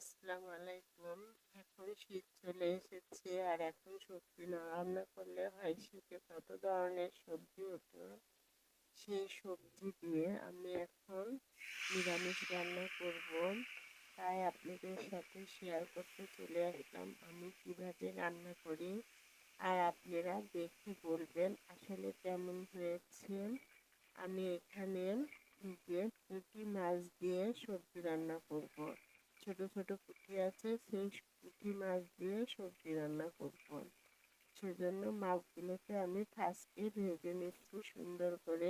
আসসালামু আলাইকুম। এখন শীত চলে এসেছে আর এখন সবজি না রান্না করলে হয় শীতে কত ধরনের সবজি ওঠে। সেই সবজি দিয়ে আমি এখন নিরামিষ রান্না করব। তাই আপনাদের সাথে শেয়ার করতে চলে আসলাম আমি কিভাবে রান্না করি। আর আপনারা দেখে বলবেন আসলে কেমন হয়েছে। আমি এখানে যে পুঁটি মাছ দিয়ে সবজি রান্না করব। ছোট ছোট পুঁটি আছে, সেই পুঁটি মাছ দিয়ে সবজি রান্না করব। সেজন্য মাছগুলোকে আমি ফার্স্টে ভেজে নিচ্ছি সুন্দর করে।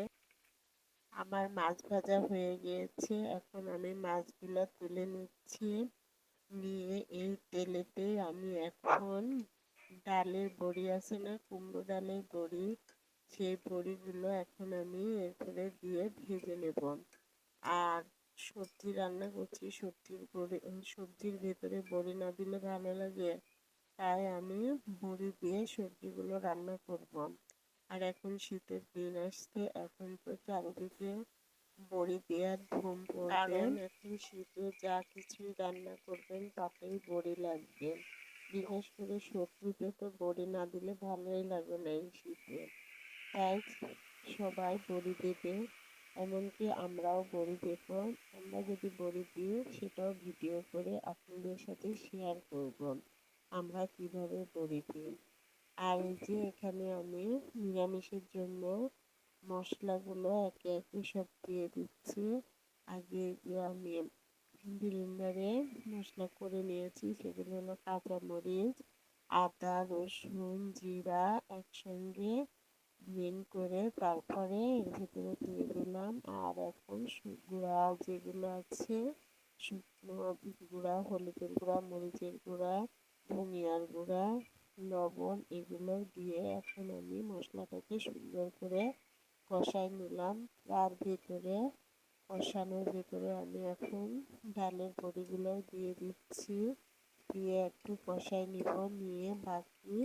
আমার মাছ ভাজা হয়ে গিয়েছে, এখন আমি মাছগুলো তুলে নিচ্ছি। নিয়ে এই তেলেতে আমি এখন ডালের বড়ি আছে না, কুমড়ো ডালের বড়ি, সেই বড়িগুলো এখন আমি এরপরে দিয়ে ভেজে নেব। আর সবজি রান্না করছি, সবজির ভেতরে বড়ি না দিলে ভালো লাগে, তাই আমি বড়ি দিয়ে সবজিগুলো রান্না করব। আর এখন শীতের দিন আসছে, এখন তো চারিদিকে বড়ি দেওয়ার ধুম পড়বে, কারণ এখন শীতে যা কিছুই রান্না করবেন তাতেই বড়ি লাগবে। বিশেষ করে সবজিতে তো বড়ি না দিলে ভালোই লাগে না এই শীতে, তাই সবাই বড়ি দেবে। এমনকি আমরাও বড়ি দেব। আমরা যদি বড়ি দিই সেটাও ভিডিও করে আপনাদের সাথে শেয়ার করব আমরা কিভাবে বড়ি দিই। আর এই যে এখানে আমি নিরামিষের জন্য মশলাগুলো একে একে সব দিয়ে দিচ্ছি। আগে যে আমি ব্লেন্ডারে মশলা করে নিয়েছি, সেগুলো হলো কাঁচামরিচ, আদা, রসুন, জিরা একসঙ্গে ব্লেন্ড করে তারপরে এর ভিতরে দিয়ে দিলাম। আর এখন গুঁড়া যেগুলো আছে, শুকনো গুঁড়া, হলুদের গুঁড়া, মরিচের গুঁড়া, ধনিয়ার গুঁড়া, লবণ, এগুলো দিয়ে এখন আমি মশলাটাকে সুন্দর করে কষাই নিলাম। তার ভিতরে কষানোর ভিতরে আমি এখন ডালের বড়িগুলো দিয়ে দিচ্ছি। দিয়ে একটু কষাই নিব, নিয়ে বাকি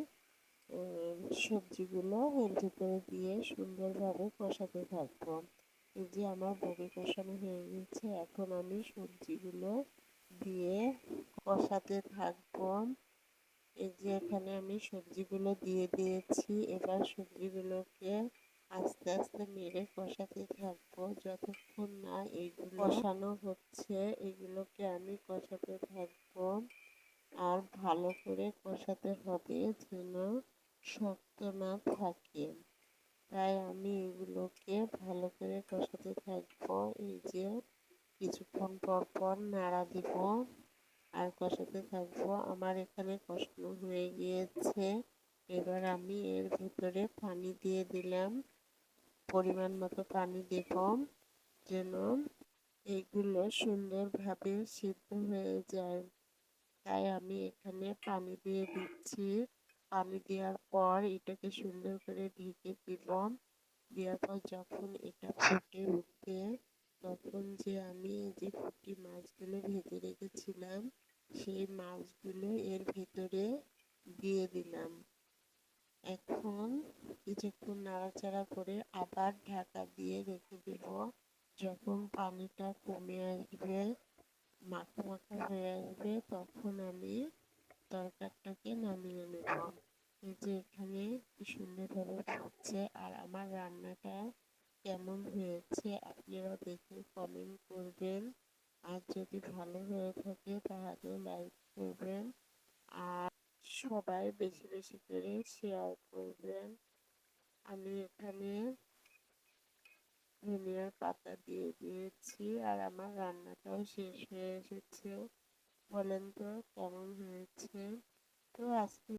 সবজিগুলো এর ভিতরে দিয়ে সুন্দরভাবে কষাতে থাকবো। এই যে আমার বড়ি কষানো হয়ে গেছে, এখন আমি সবজিগুলো দিয়ে কষাতে থাকবো। এই যে এখানে আমি সবজিগুলো দিয়ে দিয়েছি, এবার সবজিগুলোকে আস্তে আস্তে নেড়ে কষাতে থাকবো যতক্ষণ না এইগুলো কষানো হচ্ছে। এগুলোকে আমি কষাতে থাকবো, আর ভালো করে কষাতে হবে যেন শক্ত না থাকে। তাই আমি এগুলোকে ভালো করে কষাতে থাকবো। এই যে কিছুক্ষণ পর পর নাড়া দিব আর কষাতে থাকবো। আমার এখানে কষানো হয়ে গিয়েছে, এবার আমি এর ভিতরে পানি দিয়ে দিলাম। পরিমাণ মতো পানি দেব যেন এইগুলো সুন্দরভাবে সিদ্ধ হয়ে যায়। তাই আমি এখানে পানি দিয়ে দিচ্ছি। পানি দেওয়ার পর এটাকে সুন্দর করে ঢেকে দিব। দেওয়ার পর যখন এটা ফুটে উঠবে, তখন যে আমি এই যে পুঁটি মাছগুলো ভেজে রেখেছিলাম, সেই মাছগুলো এর ভেতরে দিয়ে দিলাম। এখন কিছুক্ষণ নাড়াচাড়া করে আবার ঢাকা দিয়ে রেখে দেব। যখন পানিটা কমে আসবে, মাখা মাখা হয়ে আসবে, তখন আমি তরকারিটাকে নামিয়ে নেব। এই যে এখানে কি সুন্দরভাবে ফুটছে। আর আমার রান্নাটা কেমন হয়েছে আপনারা দেখে কমেন্ট করবেন। আর যদি ভালো হয়ে থাকে তাহলে লাইক করবেন, আর সবাই বেশি বেশি করে শেয়ার করবেন। আমি এখানে ধনিয়ার পাতা দিয়ে দিয়েছি, আর আমার রান্নাটাও শেষ হয়ে এসেছে। বলেন তো কেমন হয়েছে। তো আজকে